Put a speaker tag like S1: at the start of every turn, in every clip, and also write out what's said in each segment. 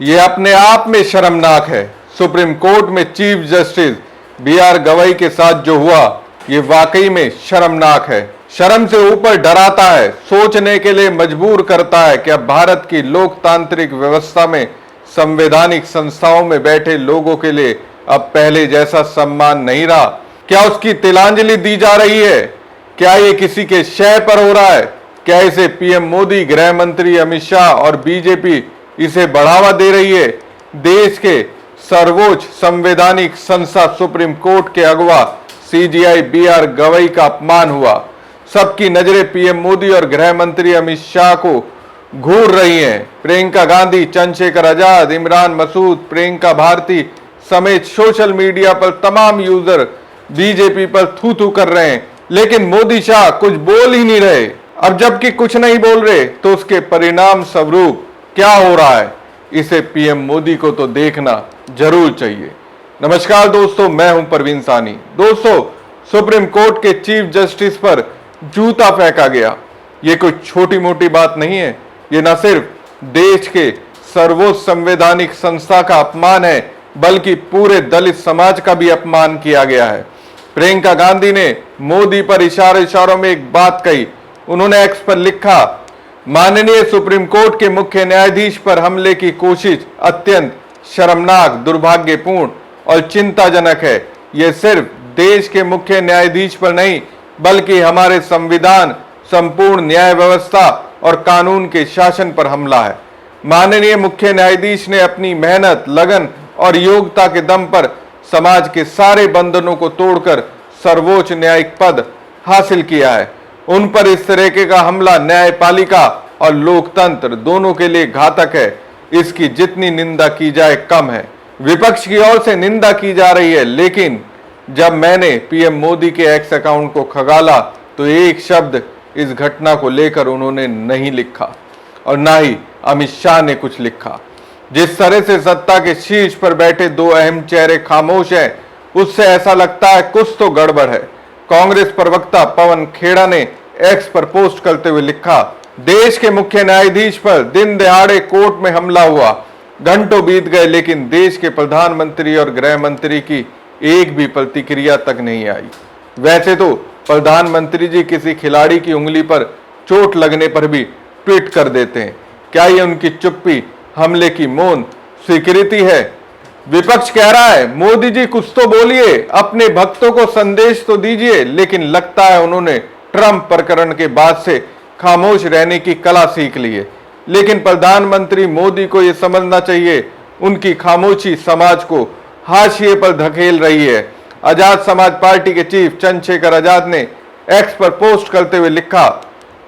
S1: ये अपने आप में शर्मनाक है। सुप्रीम कोर्ट में चीफ जस्टिस बी.आर. गवई के साथ जो हुआ ये वाकई में शर्मनाक है। शर्म से ऊपर डराता है, सोचने के लिए मजबूर करता है कि अब भारत की लोकतांत्रिक व्यवस्था में संवैधानिक संस्थाओं में बैठे लोगों के लिए अब पहले जैसा सम्मान नहीं रहा। क्या उसकी तिलांजलि दी जा रही है? क्या ये किसी के शय पर हो रहा है? क्या इसे पीएम मोदी, गृह मंत्री अमित शाह और बीजेपी इसे बढ़ावा दे रही है? देश के सर्वोच्च संवैधानिक संस्था सुप्रीम कोर्ट के अगवा सीजेआई बी.आर. गवई का अपमान हुआ। सबकी नजरें पीएम मोदी और गृह मंत्री अमित शाह को घूर रही हैं। प्रियंका गांधी, चंद्रशेखर आजाद, इमरान मसूद, प्रियंका भारती समेत सोशल मीडिया पर तमाम यूजर बीजेपी पर थू थू कर रहे हैं, लेकिन मोदी शाह कुछ बोल ही नहीं रहे। अब जबकि कुछ नहीं बोल रहे तो उसके परिणाम स्वरूप क्या हो रहा है, इसे पीएम मोदी को तो देखना जरूर चाहिए। नमस्कार दोस्तों, मैं हूं परवीन सानी। दोस्तों, सुप्रीम कोर्ट के चीफ जस्टिस पर जूता फेंका गया। ये कोई छोटी मोटी बात नहीं है। ये न सिर्फ देश के सर्वोच्च संवैधानिक संस्था का अपमान है, बल्कि पूरे दलित समाज का भी अपमान किया गया है। प्रियंका गांधी ने मोदी पर इशारों में एक बात कही। उन्होंने एक्स पर लिखा, माननीय सुप्रीम कोर्ट के मुख्य न्यायाधीश पर हमले की कोशिश अत्यंत शर्मनाक, दुर्भाग्यपूर्ण और चिंताजनक है। यह सिर्फ देश के मुख्य न्यायाधीश पर नहीं, बल्कि हमारे संविधान, संपूर्ण न्याय व्यवस्था और कानून के शासन पर हमला है। माननीय मुख्य न्यायाधीश ने अपनी मेहनत, लगन और योग्यता के दम पर समाज के सारे बंधनों को तोड़कर सर्वोच्च न्यायिक पद हासिल किया है। उन पर इस तरीके का हमला न्यायपालिका और लोकतंत्र दोनों के लिए घातक है। इसकी जितनी निंदा की जाए कम है। विपक्ष की ओर से निंदा की जा रही है, लेकिन जब मैंने पीएम मोदी के एक्स अकाउंट को खंगाला तो एक शब्द इस घटना को लेकर उन्होंने नहीं लिखा और ना ही अमित शाह ने कुछ लिखा। जिस तरह से सत्ता के शीर्ष पर बैठे दो अहम चेहरे खामोश हैं, उससे ऐसा लगता है कुछ तो गड़बड़ है। कांग्रेस प्रवक्ता पवन खेड़ा ने एक्स पर पोस्ट करते हुए लिखा, देश के मुख्य न्यायाधीश पर दिन दहाड़े कोर्ट में हमला हुआ। घंटों बीत गए, लेकिन देश के प्रधानमंत्री और गृह मंत्री की एक भी प्रतिक्रिया तक नहीं आई। वैसे तो प्रधानमंत्री जी किसी खिलाड़ी की उंगली पर चोट लगने पर भी ट्वीट कर देते हैं। क्या ये उनकी चुप्पी हमले की मौन स्वीकृति है? विपक्ष कह रहा है, मोदी जी कुछ तो बोलिए, अपने भक्तों को संदेश तो दीजिए। लेकिन लगता है उन्होंने ट्रंप प्रकरण के बाद से खामोश रहने की कला सीख ली है। लेकिन प्रधानमंत्री मोदी को यह समझना चाहिए, उनकी खामोशी समाज को हाशिए पर धकेल रही है। आजाद समाज पार्टी के चीफ चंद्रशेखर आजाद ने एक्स पर पोस्ट करते हुए लिखा,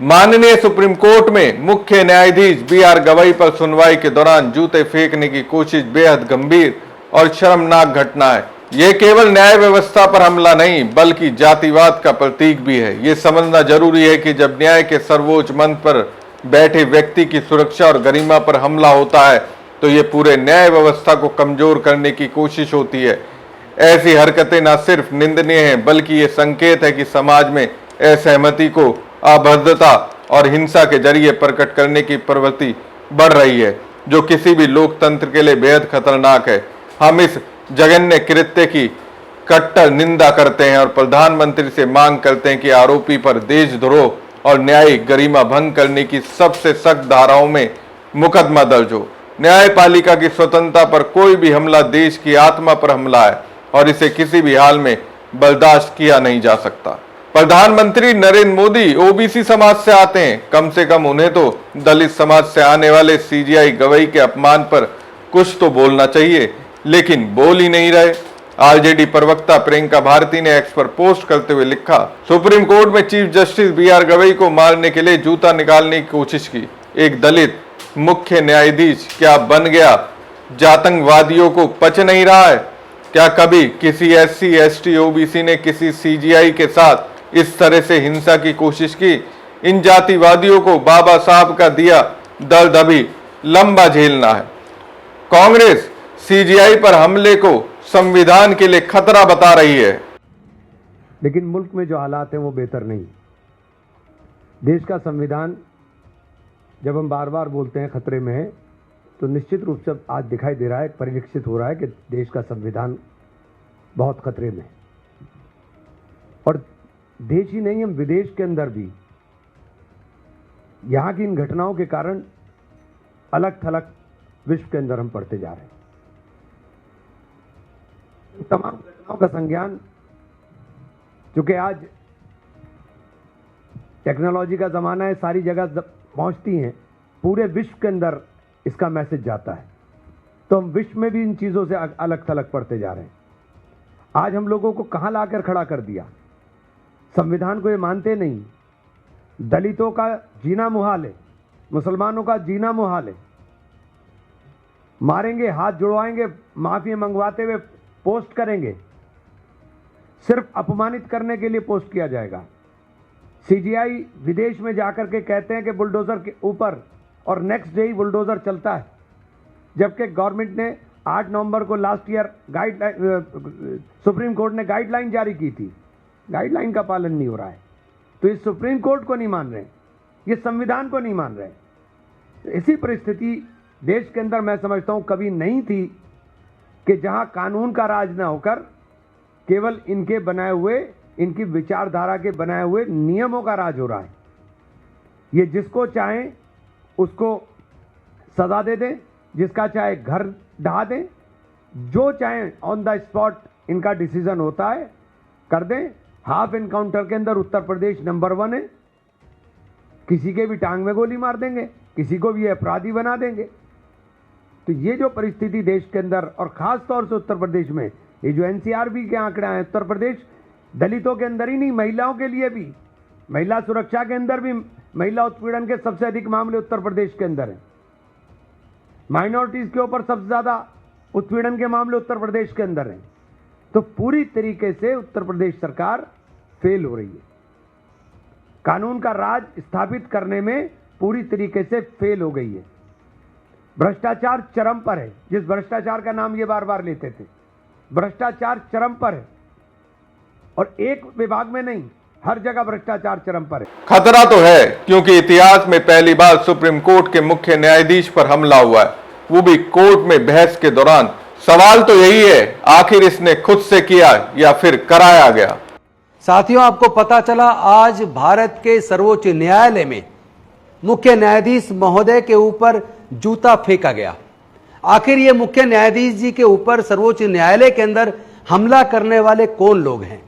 S1: माननीय सुप्रीम कोर्ट में मुख्य न्यायाधीश बी.आर. गवई पर सुनवाई के दौरान जूते फेंकने की कोशिश बेहद गंभीर और शर्मनाक घटना है। यह केवल न्याय व्यवस्था पर हमला नहीं, बल्कि जातिवाद का प्रतीक भी है। यह समझना जरूरी है कि जब न्याय के सर्वोच्च मंच पर बैठे व्यक्ति की सुरक्षा और गरिमा पर हमला होता है, तो यह पूरे न्याय व्यवस्था को कमजोर करने की कोशिश होती है। ऐसी हरकतें न सिर्फ निंदनीय हैं, बल्कि ये संकेत है कि समाज में असहमति को अभद्रता और हिंसा के जरिए प्रकट करने की प्रवृत्ति बढ़ रही है, जो किसी भी लोकतंत्र के लिए बेहद खतरनाक है। हम इस जघन्य कृत्य की कट्टर निंदा करते हैं और प्रधानमंत्री से मांग करते हैं कि आरोपी पर देशद्रोह और न्यायिक गरिमा भंग करने की सबसे सख्त धाराओं में मुकदमा दर्ज हो। न्यायपालिका की स्वतंत्रता पर कोई भी हमला देश की आत्मा पर हमला है और इसे किसी भी हाल में बर्दाश्त किया नहीं जा सकता। प्रधानमंत्री नरेंद्र मोदी ओबीसी समाज से आते हैं, कम से कम उन्हें तो दलित समाज से आने वाले सीजेआई गवई के अपमान पर कुछ तो बोलना चाहिए, लेकिन बोल ही नहीं रहे। आरजेडी प्रवक्ता प्रियंका भारती ने एक्स पर पोस्ट करते हुए लिखा, सुप्रीम कोर्ट में चीफ जस्टिस बी.आर. गवई को मारने के लिए जूता निकालने की कोशिश की एक दलित मुख्य न्यायाधीश क्या बन गया? जातंकवादियों को पच नहीं रहा है? क्या कभी किसी एससी, एसटी, ओबीसी ने किसी सीजेआई के साथ इस तरह से हिंसा की कोशिश की? इन जातिवादियों को बाबा साहब का दिया दर्द अभी लंबा झेलना है। कांग्रेस सीजेआई पर हमले को संविधान के लिए खतरा बता रही है,
S2: लेकिन मुल्क में जो हालात हैं वो बेहतर नहीं। देश का संविधान, जब हम बार बार बोलते हैं खतरे में है, तो निश्चित रूप से आज दिखाई दे रहा है, परिलक्षित हो रहा है कि देश का संविधान बहुत खतरे में है। और देश ही नहीं, हम विदेश के अंदर भी यहाँ की इन घटनाओं के कारण अलग थलग विश्व के अंदर हम पढ़ते जा रहे हैं। तमाम घटनाओं का संज्ञान, चूंकि आज टेक्नोलॉजी का ज़माना है, सारी जगह पहुंचती हैं, पूरे विश्व के अंदर इसका मैसेज जाता है, तो हम विश्व में भी इन चीज़ों से अलग थलग पढ़ते जा रहे हैं। आज हम लोगों को कहाँ लाकर खड़ा कर दिया, संविधान को ये मानते नहीं, दलितों का जीना मुहाल है, मुसलमानों का जीना मुहाल है, मारेंगे, हाथ जुड़वाएंगे, माफी मंगवाते हुए पोस्ट करेंगे, सिर्फ अपमानित करने के लिए पोस्ट किया जाएगा। सीजीआई विदेश में जाकर के कहते हैं कि बुलडोजर के ऊपर, और नेक्स्ट डे ही बुलडोजर चलता है, जबकि गवर्नमेंट ने 8 नवंबर को लास्ट ईयर सुप्रीम कोर्ट ने गाइडलाइन जारी की थी, गाइडलाइन का पालन नहीं हो रहा है। तो ये सुप्रीम कोर्ट को नहीं मान रहे, ये संविधान को नहीं मान रहे। ऐसी परिस्थिति देश के अंदर मैं समझता हूं कभी नहीं थी कि जहां कानून का राज न होकर केवल इनके बनाए हुए, इनकी विचारधारा के बनाए हुए नियमों का राज हो रहा है। ये जिसको चाहें उसको सजा दे दें, जिसका चाहे घर ढहा दें, जो चाहें ऑन द स्पॉट इनका डिसीजन होता है कर दें। हाफ एनकाउंटर के अंदर उत्तर प्रदेश नंबर 1 है, किसी के भी टांग में गोली मार देंगे, किसी को भी अपराधी बना देंगे। तो ये जो परिस्थिति देश के अंदर, और खास तौर से उत्तर प्रदेश में, ये जो एनसीआरबी के आंकड़े हैं, उत्तर प्रदेश दलितों के अंदर ही नहीं, महिलाओं के लिए भी, महिला सुरक्षा के अंदर भी महिला उत्पीड़न के सबसे अधिक मामले उत्तर प्रदेश के अंदर हैं। माइनॉरिटीज के ऊपर सबसे ज्यादा उत्पीड़न के मामले उत्तर प्रदेश के अंदर हैं। तो पूरी तरीके से उत्तर प्रदेश सरकार फेल हो रही है, कानून का राज स्थापित करने में पूरी तरीके से फेल हो गई है। भ्रष्टाचार चरम पर है, जिस भ्रष्टाचार का नाम ये बार बार लेते थे, भ्रष्टाचार चरम पर है, और एक विभाग में नहीं, हर जगह भ्रष्टाचार चरम पर है।
S1: खतरा तो है, क्योंकि इतिहास में पहली बार सुप्रीम कोर्ट के मुख्य न्यायाधीश पर हमला हुआ है, वो भी कोर्ट में बहस के दौरान। सवाल तो यही है, आखिर इसने खुद से किया या फिर कराया गया।
S3: साथियों, आपको पता चला आज भारत के सर्वोच्च न्यायालय में मुख्य न्यायाधीश महोदय के ऊपर जूता फेंका गया। आखिर ये मुख्य न्यायाधीश जी के ऊपर सर्वोच्च न्यायालय के अंदर हमला करने वाले कौन लोग हैं?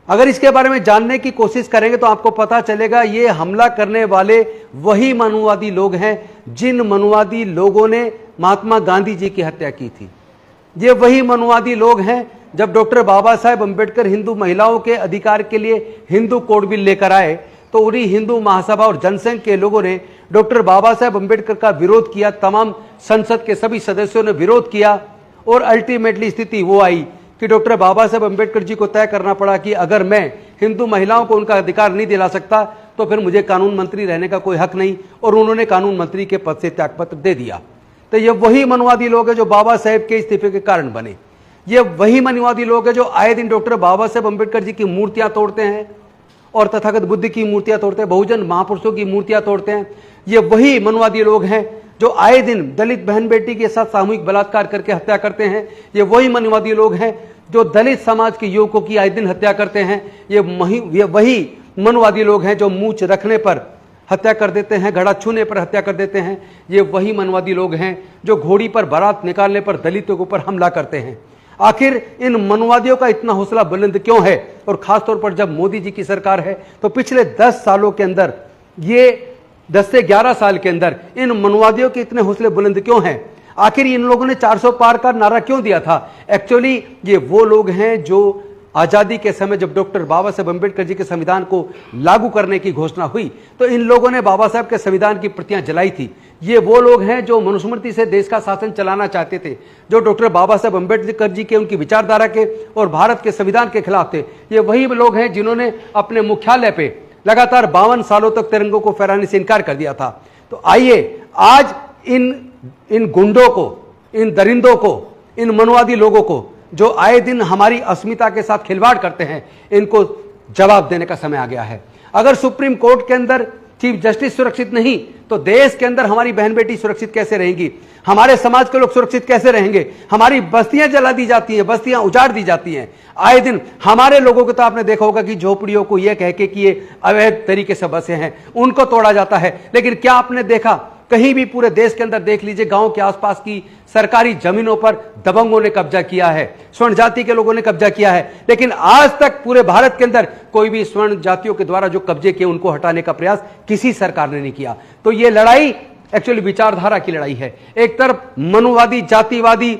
S3: अगर इसके बारे में जानने की कोशिश करेंगे तो आपको पता चलेगा ये हमला करने वाले वही मनुवादी लोग हैं जिन मनुवादी लोगों ने महात्मा गांधी जी की हत्या की थी। ये वही मनुवादी लोग हैं जब डॉक्टर बाबा साहेब अंबेडकर हिंदू महिलाओं के अधिकार के लिए हिंदू कोड बिल लेकर आए, तो उन्हीं हिंदू महासभा और जनसंघ के लोगों ने डॉक्टर बाबा साहेब अंबेडकर का विरोध किया। तमाम संसद के सभी सदस्यों ने विरोध किया, और अल्टीमेटली स्थिति वो आई कि डॉक्टर बाबा साहेब अंबेडकर जी को तय करना पड़ा कि अगर मैं हिंदू महिलाओं को उनका अधिकार नहीं दिला सकता तो फिर मुझे कानून मंत्री रहने का कोई हक नहीं, और उन्होंने कानून मंत्री के पद से त्यागपत्र दे दिया। तो ये वही मनुवादी लोग हैं जो बाबा साहेब के इस्तीफे के कारण बने। ये वही मनुवादी लोग हैं जो आए दिन डॉक्टर बाबा साहेब अंबेडकर जी की मूर्तियां तोड़ते हैं और तथागत बुद्ध की मूर्तियां तोड़ते हैं, बहुजन महापुरुषों की मूर्तियां तोड़ते हैं। ये वही मनुवादी लोग हैं जो आए दिन दलित बहन बेटी के साथ सामूहिक बलात्कार करके हत्या करते हैं। ये वही मनुवादी लोग हैं जो दलित समाज के युवकों की आए दिन हत्या करते हैं। ये वही मनुवादी लोग हैं जो मूंछ रखने पर हत्या कर देते हैं, घड़ा छूने पर हत्या कर देते हैं। ये वही मनुवादी लोग हैं जो घोड़ी पर बारात निकालने पर दलितों के ऊपर हमला करते हैं। आखिर इन मनुवादियों का इतना हौसला बुलंद क्यों है? और खासतौर पर जब मोदी जी की सरकार है तो पिछले 10 सालों के अंदर, ये 10 से 11 साल के अंदर इन मनुवादियों के इतने हौसले बुलंद क्यों हैं? आखिर इन लोगों ने 400 पार का नारा क्यों दिया था? एक्चुअली ये वो लोग हैं जो आजादी के समय जब डॉक्टर बाबा साहेब अंबेडकर जी के संविधान को लागू करने की घोषणा हुई तो इन लोगों ने बाबा साहेब के संविधान की प्रतियां जलाई थी। ये वो लोग हैं जो मनुस्मृति से देश का शासन चलाना चाहते थे, जो डॉक्टर बाबा साहेब अंबेडकर जी के, उनकी विचारधारा के और भारत के संविधान के खिलाफ थे। ये वही लोग हैं जिन्होंने अपने मुख्यालय पे लगातार 52 सालों तक तिरंगों को फहराने से इनकार कर दिया था। तो आइए आज इन गुंडों को, इन दरिंदों को, इन मनुवादी लोगों को जो आए दिन हमारी अस्मिता के साथ खिलवाड़ करते हैं, इनको जवाब देने का समय आ गया है। अगर सुप्रीम कोर्ट के अंदर चीफ जस्टिस सुरक्षित नहीं तो देश के अंदर हमारी बहन बेटी सुरक्षित कैसे रहेंगी, हमारे समाज के लोग सुरक्षित कैसे रहेंगे। हमारी बस्तियां जला दी जाती हैं, बस्तियां उजाड़ दी जाती हैं आए दिन। हमारे लोगों को तो आपने देखा होगा कि झोपड़ियों को यह कह के कि ये अवैध तरीके से बसे हैं, उनको तोड़ा जाता है। लेकिन क्या आपने देखा कहीं भी पूरे देश के अंदर देख लीजिए, गांव के आसपास की सरकारी जमीनों पर दबंगों ने कब्जा किया है, स्वर्ण जाति के लोगों ने कब्जा किया है। लेकिन आज तक पूरे भारत के अंदर कोई भी स्वर्ण जातियों के द्वारा जो कब्जे किए उनको हटाने का प्रयास किसी सरकार ने नहीं किया। तो ये लड़ाई एक्चुअली विचारधारा की लड़ाई है। एक तरफ मनुवादी, जातिवादी,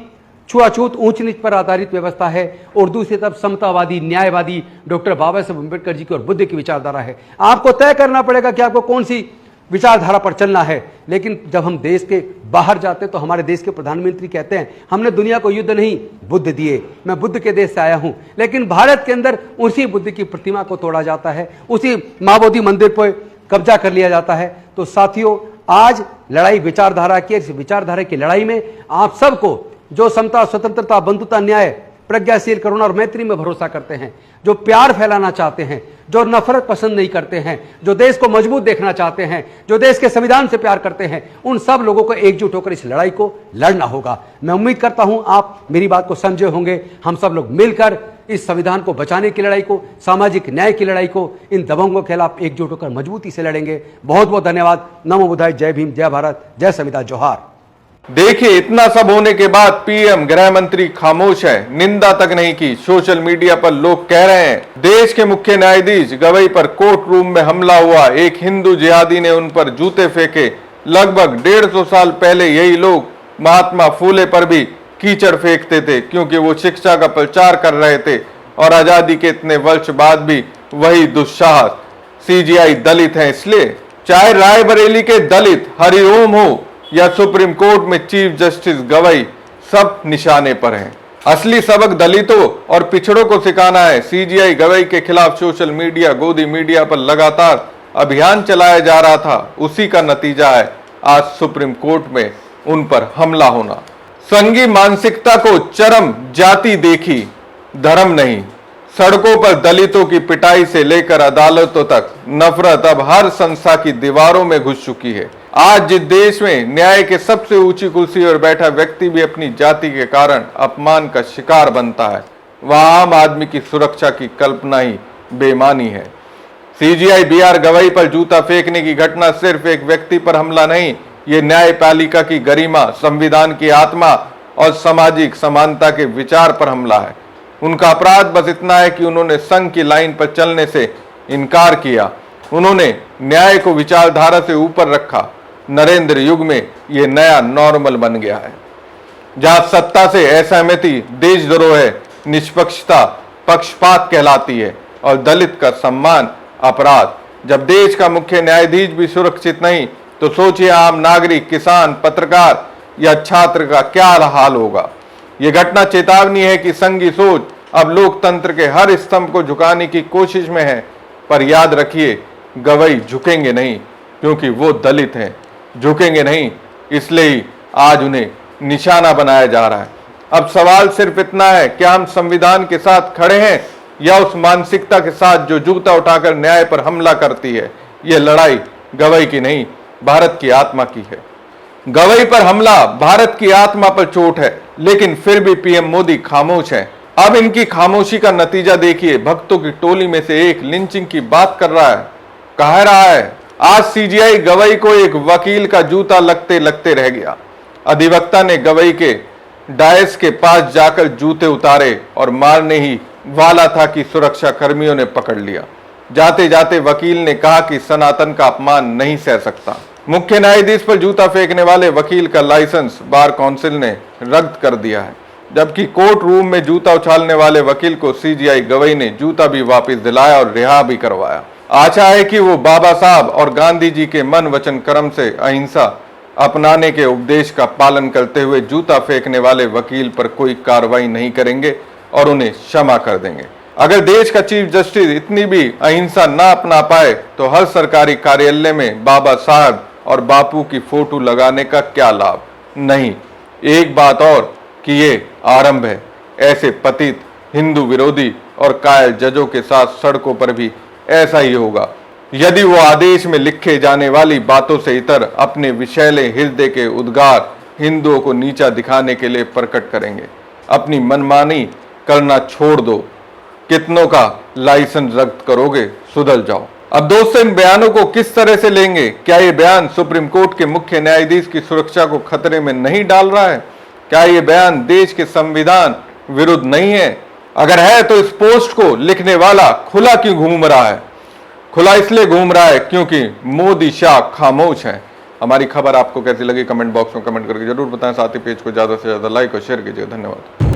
S3: छुआछूत, ऊंच नीच पर आधारित व्यवस्था है और दूसरी तरफ समतावादी, न्यायवादी डॉक्टर बाबा साहब अम्बेडकर जी की और बुद्ध की विचारधारा है। आपको तय करना पड़ेगा कि आपको कौन सी विचारधारा पर चलना है। लेकिन जब हम देश के बाहर जाते तो हमारे देश के प्रधानमंत्री कहते हैं हमने दुनिया को युद्ध नहीं बुद्ध दिए, मैं बुद्ध के देश से आया हूं। लेकिन भारत के अंदर उसी बुद्ध की प्रतिमा को तोड़ा जाता है, उसी मां बोधि मंदिर पर कब्जा कर लिया जाता है। तो साथियों, आज लड़ाई विचारधारा की, इस विचारधारा की लड़ाई में आप सबको जो समता, स्वतंत्रता, बंधुता, न्याय, प्रज्ञाशील, करुणा और मैत्री में भरोसा करते हैं, जो प्यार फैलाना चाहते हैं, जो नफरत पसंद नहीं करते हैं, जो देश को मजबूत देखना चाहते हैं, जो देश के संविधान से प्यार करते हैं, उन सब लोगों को एकजुट होकर इस लड़ाई को लड़ना होगा। मैं उम्मीद करता हूं आप मेरी बात को समझे होंगे। हम सब लोग मिलकर इस संविधान को बचाने की लड़ाई को, सामाजिक न्याय की लड़ाई को, इन दबंगों के खिलाफ एकजुट होकर मजबूती से लड़ेंगे। बहुत बहुत धन्यवाद। नमो बुद्धाय। जय भीम, जय भारत, जय संविधान, जोहार।
S1: देखिए, इतना सब होने के बाद पीएम, गृह मंत्री खामोश है, निंदा तक नहीं की। सोशल मीडिया पर लोग कह रहे हैं देश के मुख्य न्यायाधीश गवई पर कोर्ट रूम में हमला हुआ, एक हिंदू जिहादी ने उन पर जूते फेंके। लगभग 150 साल पहले यही लोग महात्मा फूले पर भी कीचड़ फेंकते थे क्योंकि वो शिक्षा का प्रचार कर रहे थे। और आजादी के इतने वर्ष बाद भी वही दुस्साहस। सीजीआई दलित है इसलिए, चाहे रायबरेली के दलित हरिओम हो या सुप्रीम कोर्ट में चीफ जस्टिस गवई, सब निशाने पर हैं। असली सबक दलितों और पिछड़ों को सिखाना है। सीजीआई गवई के खिलाफ सोशल मीडिया, गोदी मीडिया पर लगातार अभियान चलाया जा रहा था, उसी का नतीजा है आज सुप्रीम कोर्ट में उन पर हमला होना। संघी मानसिकता को चरम जाति देखी, धर्म नहीं। सड़कों पर दलितों की पिटाई से लेकर अदालतों तक नफरत अब हर संस्था की दीवारों में घुस चुकी है। आज जिस देश में न्याय के सबसे ऊंची कुर्सी पर बैठा व्यक्ति भी अपनी जाति के कारण अपमान का शिकार बनता है, वहां आम आदमी की सुरक्षा की कल्पना ही बेमानी है। सीजीआई बीआर गवई पर जूता फेंकने की घटना सिर्फ एक व्यक्ति पर हमला नहीं, ये न्यायपालिका की गरिमा, संविधान की आत्मा और सामाजिक समानता के विचार पर हमला है। उनका अपराध बस इतना है कि उन्होंने संघ की लाइन पर चलने से इनकार किया, उन्होंने न्याय को विचारधारा से ऊपर रखा। नरेंद्र युग में यह नया नॉर्मल बन गया है, जहां सत्ता से असहमति देशद्रोह है, निष्पक्षता पक्षपात कहलाती है और दलित का सम्मान अपराध। जब देश का मुख्य न्यायाधीश भी सुरक्षित नहीं तो सोचिए आम नागरिक, किसान, पत्रकार या छात्र का क्या हाल होगा। यह घटना चेतावनी है कि संघी सोच अब लोकतंत्र के हर स्तंभ को झुकाने की कोशिश में है। पर याद रखिए, गवई झुकेंगे नहीं क्योंकि वो दलित हैं, झुकेंगे नहीं इसलिए ही आज उन्हें निशाना बनाया जा रहा है। अब सवाल सिर्फ इतना है, क्या हम संविधान के साथ खड़े हैं या उस मानसिकता के साथ जो जूता उठाकर न्याय पर हमला करती है। यह लड़ाई गवई की नहीं, भारत की आत्मा की है। गवई पर हमला भारत की आत्मा पर चोट है, लेकिन फिर भी पीएम मोदी खामोश है। अब इनकी खामोशी का नतीजा देखिए। भक्तों की टोली में से एक लिंचिंग की बात कर रहा है, कह रहा है आज सीजीआई गवई को एक वकील का जूता लगते लगते रह गया। अधिवक्ता ने गवई के डायस के पास जाकर जूते उतारे और मारने ही वाला था कि सुरक्षा कर्मियों ने पकड़ लिया। जाते जाते वकील ने कहा कि सनातन का अपमान नहीं सह सकता। मुख्य न्यायाधीश पर जूता फेंकने वाले वकील का लाइसेंस बार काउंसिल ने रद्द कर दिया है, जबकि कोर्ट रूम में जूता उछालने वाले वकील को सीजीआई गवई ने जूता भी वापस दिलाया और रिहा भी करवाया। आशा है कि वो बाबा साहब और गांधी जी के मन वचन कर्म से अहिंसा अपनाने के उपदेश का पालन करते हुए जूता फेंकने वाले वकील पर कोई कार्रवाई नहीं करेंगे और उन्हें क्षमा कर देंगे। अगर देश का चीफ जस्टिस इतनी भी अहिंसा ना अपना पाए तो हर सरकारी कार्यालय में बाबा साहब और बापू की फोटो लगाने का क्या लाभ। नहीं, एक बात और कि ये आरंभ है। ऐसे पतित, हिंदू विरोधी और कायल जजों के साथ सड़कों पर भी ऐसा ही होगा। यदि वो आदेश में लिखे जाने वाली बातों से इतर अपने विषैले हृदय के उद्गार हिंदुओं को नीचा दिखाने के लिए प्रकट करेंगे। अपनी मनमानी करना छोड़ दो, कितनों का लाइसेंस रद्द करोगे, सुधर जाओ। अब दोस्तों, इन बयानों को किस तरह से लेंगे? क्या ये बयान सुप्रीम कोर्ट के मुख्य न्यायाधीश की सुरक्षा को खतरे में नहीं डाल रहा है? क्या ये बयान देश के संविधान विरुद्ध नहीं है? अगर है तो इस पोस्ट को लिखने वाला खुला क्यों घूम रहा है? खुला इसलिए घूम रहा है क्योंकि मोदी शाह खामोश है। हमारी खबर आपको कैसी लगी कमेंट बॉक्स में कमेंट करके जरूर बताएं। साथ ही पेज को ज्यादा से ज्यादा लाइक और शेयर कीजिए। धन्यवाद।